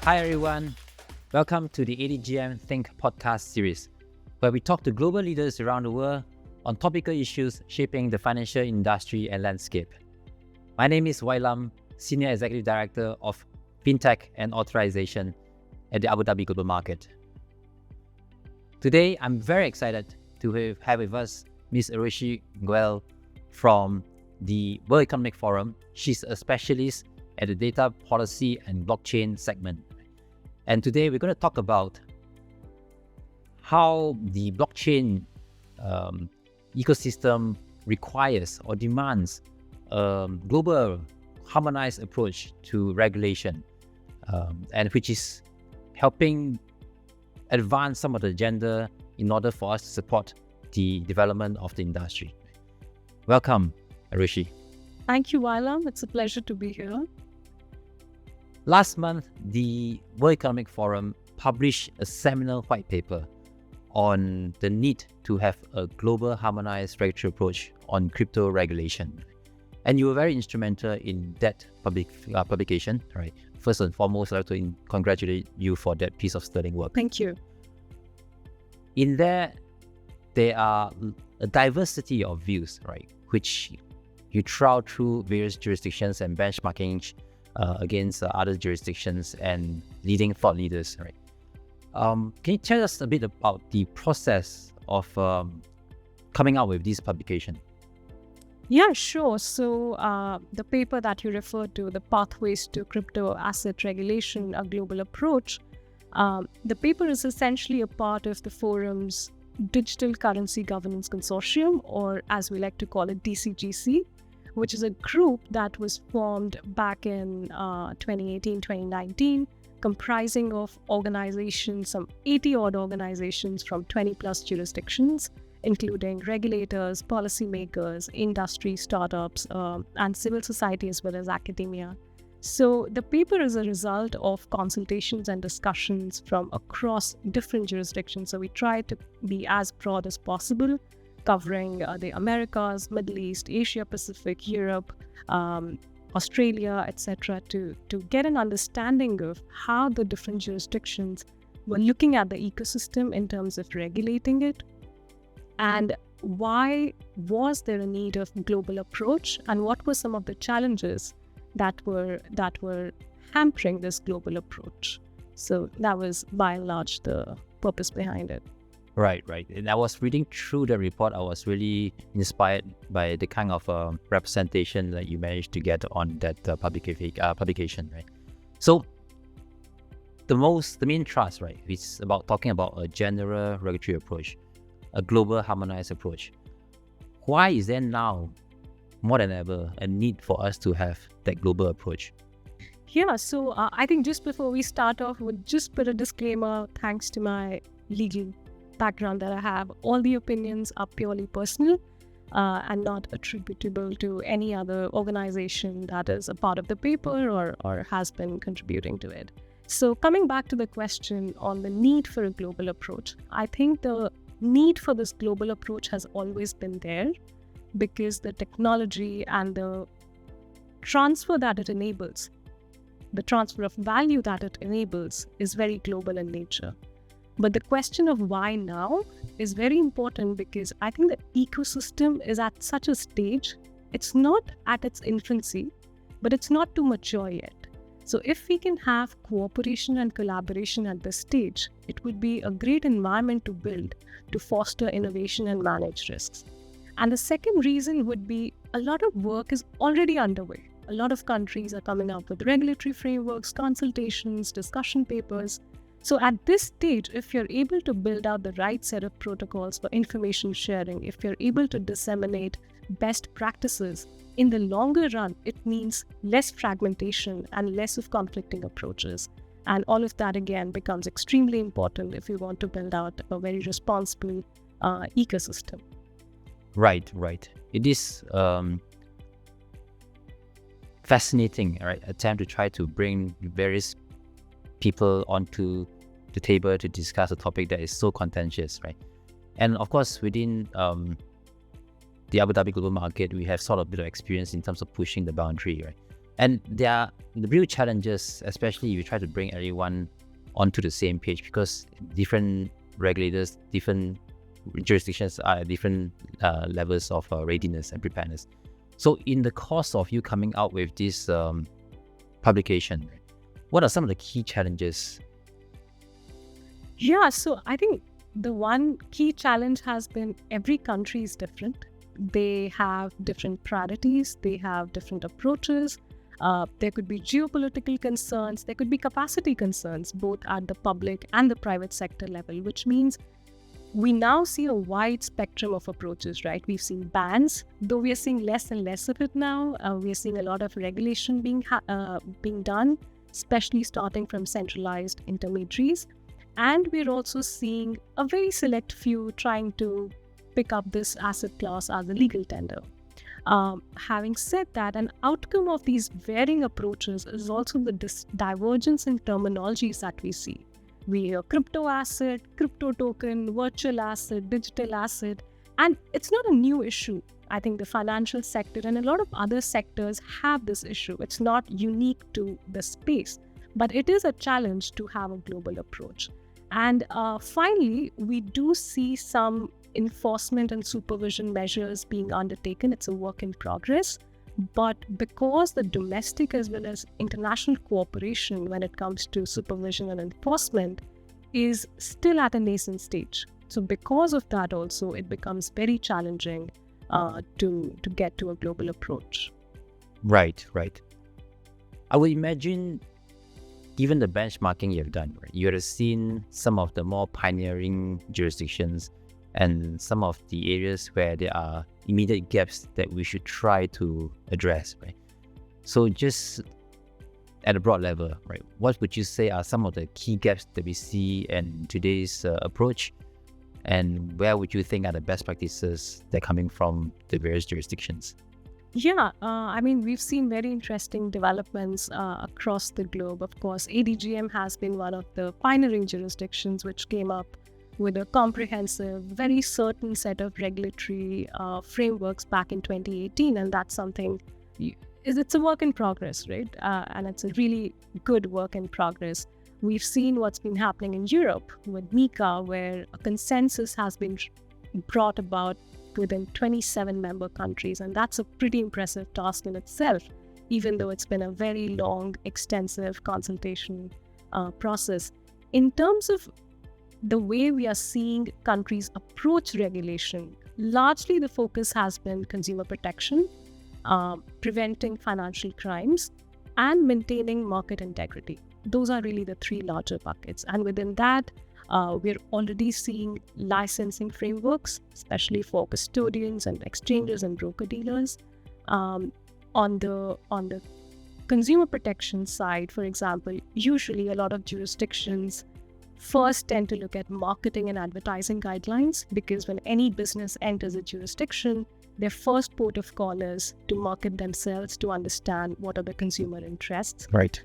Hi everyone, welcome to the ADGM Think podcast series, where we talk to global leaders around the world on topical issues shaping the financial industry and landscape. My name is Wailam, Senior Executive Director of FinTech and Authorization at the Abu Dhabi Global Market. Today, I'm very excited to have with us Ms. Arushi Goel from the World Economic Forum. She's a specialist at the data policy and blockchain segment. And today we're going to talk about how the blockchain ecosystem requires or demands a global harmonized approach to regulation, and which is helping advance some of the agenda in order for us to support the development of the industry. Welcome, Arushi. Thank you, Wailam. It's a pleasure to be here. Last month, the World Economic Forum published a seminal white paper on the need to have a global harmonized regulatory approach on crypto regulation. And you were very instrumental in that publication. Right. First and foremost, I'd like to congratulate you for that piece of sterling work. Thank you. In there are a diversity of views, right, which you trowel through various jurisdictions and benchmarking against other jurisdictions and leading thought leaders, right? Can you tell us a bit about the process of coming out with this publication? Yeah, sure. So the paper that you referred to, the Pathways to Crypto Asset Regulation, a Global Approach, the paper is essentially a part of the forum's Digital Currency Governance Consortium, or as we like to call it, DCGC, which is a group that was formed back in 2018-2019, comprising of organizations, some 80-odd organizations from 20-plus jurisdictions, including regulators, policymakers, industry, startups, and civil society, as well as academia. So the paper is a result of consultations and discussions from across different jurisdictions. So we try to be as broad as possible, covering the Americas, Middle East, Asia Pacific, Europe, Australia, etc., to get an understanding of how the different jurisdictions were looking at the ecosystem in terms of regulating it, and why was there a need of global approach, and what were some of the challenges that were hampering this global approach. So that was by and large the purpose behind it. Right. And I was reading through the report. I was really inspired by the kind of representation that you managed to get on that publication, right? So the main thrust, right, is about talking about a general regulatory approach, a global harmonized approach. Why is there now more than ever a need for us to have that global approach? Yeah, so I think just before we start off, would just put a disclaimer, thanks to my legal background that I have, all the opinions are purely personal and not attributable to any other organization that is a part of the paper or has been contributing to it. So coming back to the question on the need for a global approach, I think the need for this global approach has always been there because the technology and the transfer that it enables, the transfer of value that it enables, is very global in nature. But the question of why now is very important because I think the ecosystem is at such a stage, it's not at its infancy, but it's not too mature yet. So if we can have cooperation and collaboration at this stage, it would be a great environment to build to foster innovation and manage risks. And the second reason would be a lot of work is already underway. A lot of countries are coming up with regulatory frameworks, consultations, discussion papers. So at this stage, if you're able to build out the right set of protocols for information sharing, if you're able to disseminate best practices, in the longer run, it means less fragmentation and less of conflicting approaches. And all of that, again, becomes extremely important if you want to build out a very responsible ecosystem. Right. It is fascinating, right? Attempt to try to bring various people onto the table to discuss a topic that is so contentious, right? And of course, within the Abu Dhabi global market, we have sort of a bit of experience in terms of pushing the boundary, right? And there are the real challenges, especially if you try to bring everyone onto the same page, because different regulators, different jurisdictions are at different levels of readiness and preparedness. So in the course of you coming out with this publication, what are some of the key challenges? Yeah, so I think the one key challenge has been every country is different. They have different priorities, they have different approaches. There could be geopolitical concerns, there could be capacity concerns, both at the public and the private sector level, which means we now see a wide spectrum of approaches, right? We've seen bans, though we are seeing less and less of it now. We are seeing a lot of regulation being done, especially starting from centralized intermediaries. And we're also seeing a very select few trying to pick up this asset class as a legal tender. Having said that, an outcome of these varying approaches is also the divergence in terminologies that we see. We hear crypto asset, crypto token, virtual asset, digital asset, and it's not a new issue. I think the financial sector and a lot of other sectors have this issue. It's not unique to the space, but it is a challenge to have a global approach. And finally, we do see some enforcement and supervision measures being undertaken. It's a work in progress. But because the domestic as well as international cooperation when it comes to supervision and enforcement is still at a nascent stage. So because of that also, it becomes very challenging to get to a global approach. Right. I would imagine, given the benchmarking you've done, right, you have seen some of the more pioneering jurisdictions and some of the areas where there are immediate gaps that we should try to address, right? So just at a broad level, right, what would you say are some of the key gaps that we see in today's approach, and where would you think are the best practices that are coming from the various jurisdictions? Yeah, I mean, we've seen very interesting developments across the globe. Of course, ADGM has been one of the pioneering jurisdictions which came up with a comprehensive, very certain set of regulatory frameworks back in 2018. And that's something, it's a work in progress, right? And it's a really good work in progress. We've seen what's been happening in Europe with MiCA, where a consensus has been brought about within 27 member countries. And that's a pretty impressive task in itself, even though it's been a very long, extensive consultation process. In terms of the way we are seeing countries approach regulation, largely the focus has been consumer protection, preventing financial crimes, and maintaining market integrity. Those are really the three larger buckets. And within that, we're already seeing licensing frameworks, especially for custodians and exchanges and broker-dealers. On the consumer protection side, for example, usually a lot of jurisdictions first tend to look at marketing and advertising guidelines, because when any business enters a jurisdiction, their first port of call is to market themselves, to understand what are the consumer interests. Right.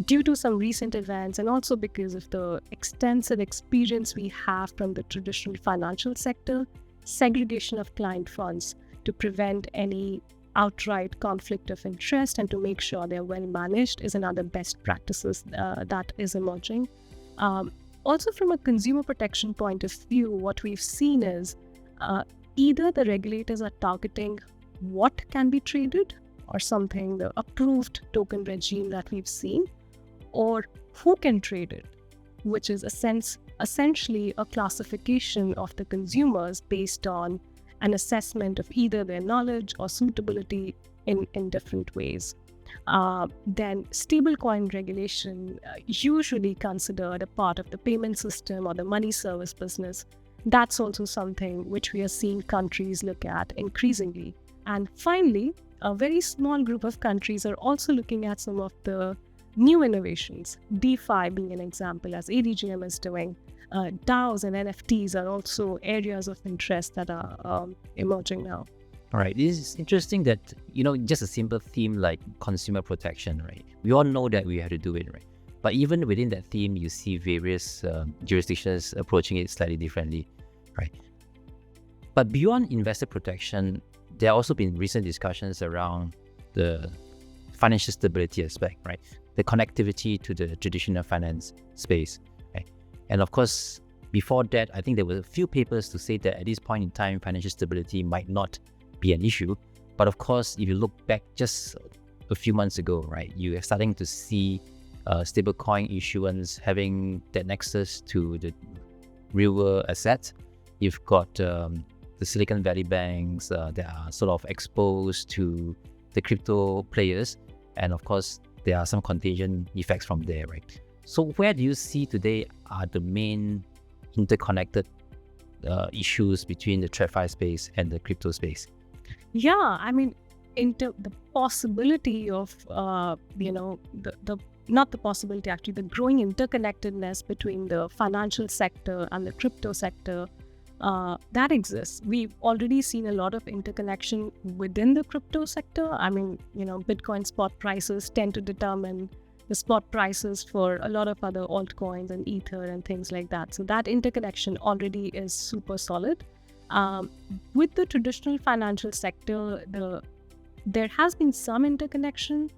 Due to some recent events, and also because of the extensive experience we have from the traditional financial sector, segregation of client funds to prevent any outright conflict of interest and to make sure they're well managed is another best practices that is emerging. Also, from a consumer protection point of view, what we've seen is either the regulators are targeting what can be traded or something, the approved token regime that we've seen, or who can trade it, which is essentially a classification of the consumers based on an assessment of either their knowledge or suitability in different ways. Then stablecoin regulation, usually considered a part of the payment system or the money service business. That's also something which we are seeing countries look at increasingly. And finally, a very small group of countries are also looking at some of the new innovations, DeFi being an example, as ADGM is doing. DAOs and NFTs are also areas of interest that are emerging now. All right, this is interesting that, just a simple theme like consumer protection, right? We all know that we have to do it, right? But even within that theme, you see various jurisdictions approaching it slightly differently, right? But beyond investor protection, there have also been recent discussions around the financial stability aspect, right? The connectivity to the traditional finance space, right? And of course, before that, I think there were a few papers to say that at this point in time, financial stability might not be an issue. But of course, if you look back just a few months ago, right, you are starting to see stablecoin issuance having that nexus to the real world assets. You've got the Silicon Valley banks that are sort of exposed to the crypto players. And of course, there are some contagion effects from there, right? So where do you see today are the main interconnected issues between the TradFi space and the crypto space? Yeah, I mean, the possibility of, not the possibility, actually, the growing interconnectedness between the financial sector and the crypto sector, that exists. We've already seen a lot of interconnection within the crypto sector. I mean, Bitcoin spot prices tend to determine the spot prices for a lot of other altcoins and Ether and things like that. So that interconnection already is super solid. With the traditional financial sector, there has been some interconnection,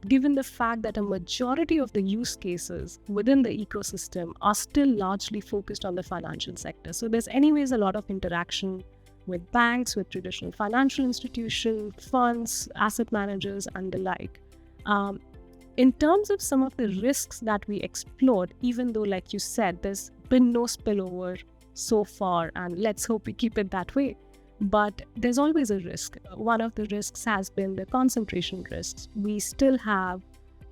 given the fact that a majority of the use cases within the ecosystem are still largely focused on the financial sector. So there's anyways a lot of interaction with banks, with traditional financial institutions, funds, asset managers, and the like. In terms of some of the risks that we explored, even though, like you said, there's been no spillover so far, and let's hope we keep it that way. But there's always a risk. One of the risks has been the concentration risks. We still have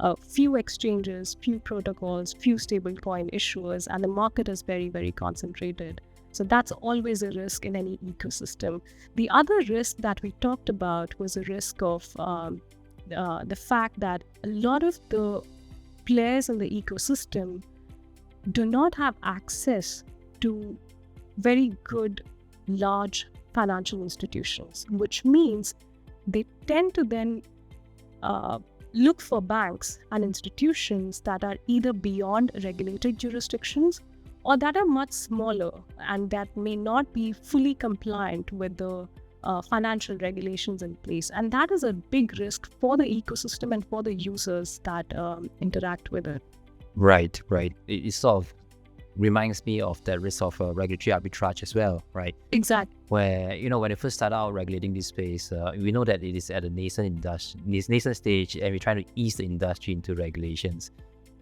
a few exchanges, few protocols, few stablecoin issuers, and the market is very, very concentrated. So that's always a risk in any ecosystem. The other risk that we talked about was a risk of the fact that a lot of the players in the ecosystem do not have access to very good, large financial institutions, which means they tend to then look for banks and institutions that are either beyond regulated jurisdictions or that are much smaller and that may not be fully compliant with the financial regulations in place. And that is a big risk for the ecosystem and for the users that interact with it. Right. It sort of reminds me of the risk of regulatory arbitrage as well, right? Exactly. Where, when you first start out regulating this space, we know that it is at a nascent stage, and we're trying to ease the industry into regulations.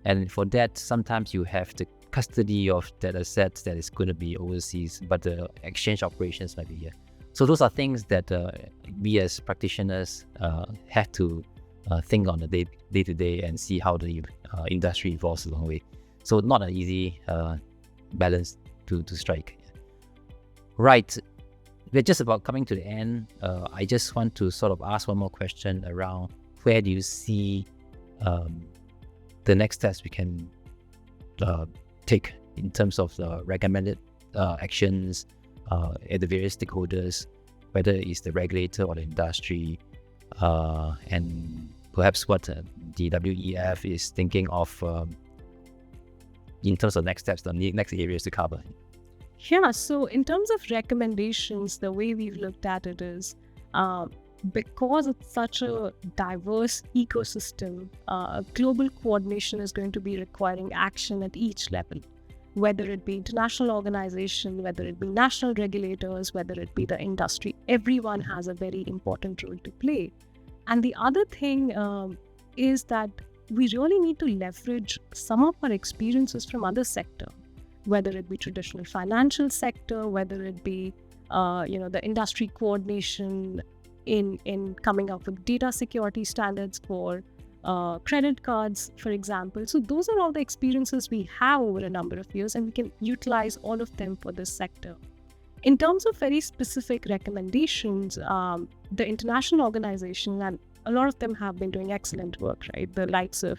And for that, sometimes you have the custody of that asset that is going to be overseas, but the exchange operations might be here. So those are things that we as practitioners have to think on a day-to-day and see how the industry evolves along the way. So not an easy balance to strike. Right, we're just about coming to the end. I just want to sort of ask one more question around where do you see the next steps we can take in terms of the recommended actions at the various stakeholders, whether it's the regulator or the industry, and perhaps what the WEF is thinking of in terms of next steps, the next areas to cover. Yeah, so in terms of recommendations, the way we've looked at it is because it's such a diverse ecosystem, global coordination is going to be requiring action at each level, whether it be international organization, whether it be national regulators, whether it be the industry. Everyone has a very important role to play. And the other thing is that we really need to leverage some of our experiences from other sectors, whether it be traditional financial sector, whether it be the industry coordination in coming up with data security standards for credit cards, for example. So those are all the experiences we have over a number of years, and we can utilize all of them for this sector. In terms of very specific recommendations, the international organization, and a lot of them have been doing excellent work, right? The likes of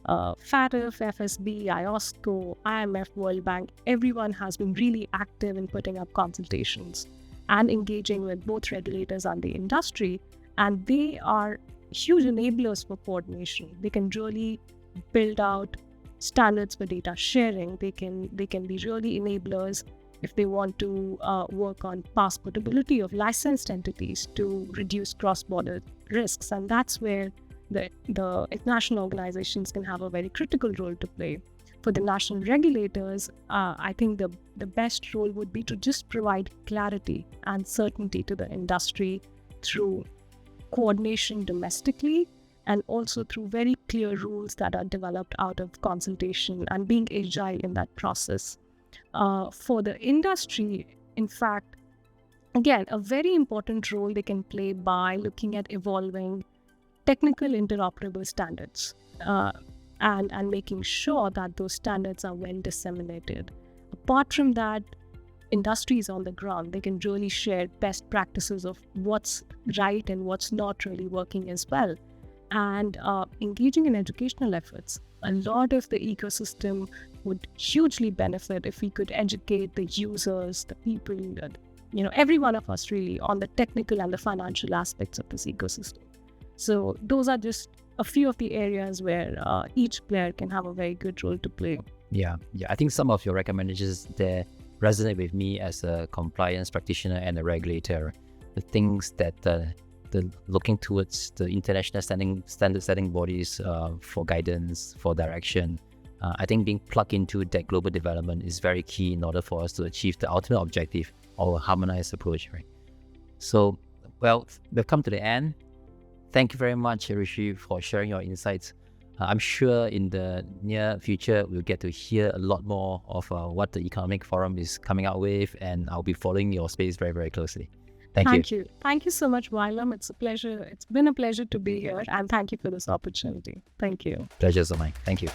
FATF, FSB, IOSCO, IMF, World Bank, everyone has been really active in putting up consultations and engaging with both regulators and the industry. And they are huge enablers for coordination. They can really build out standards for data sharing. They can be really enablers if they want to work on passportability of licensed entities to reduce cross-border risks. And that's where the international organizations can have a very critical role to play. For the national regulators, I think the best role would be to just provide clarity and certainty to the industry through coordination domestically, and also through very clear rules that are developed out of consultation and being agile in that process. For the industry, in fact, again, a very important role they can play by looking at evolving technical interoperable standards and making sure that those standards are well disseminated. Apart from that, industries on the ground, they can really share best practices of what's right and what's not really working as well. And engaging in educational efforts. A lot of the ecosystem would hugely benefit if we could educate the users, the people, every one of us really on the technical and the financial aspects of this ecosystem. So those are just a few of the areas where each player can have a very good role to play. Yeah. I think some of your recommendations there resonate with me as a compliance practitioner and a regulator. The things that the looking towards the international standard setting bodies for guidance, for direction. I think being plugged into that global development is very key in order for us to achieve the ultimate objective of a harmonized approach, right? So, well, we've come to the end. Thank you very much, Arushi, for sharing your insights. I'm sure in the near future, we'll get to hear a lot more of what the Economic Forum is coming out with, and I'll be following your space very, very closely. Thank you. Thank you so much, Wylam. It's a pleasure. It's been a pleasure to be here, and thank you for this opportunity. Thank you. Pleasure's mine. Thank you.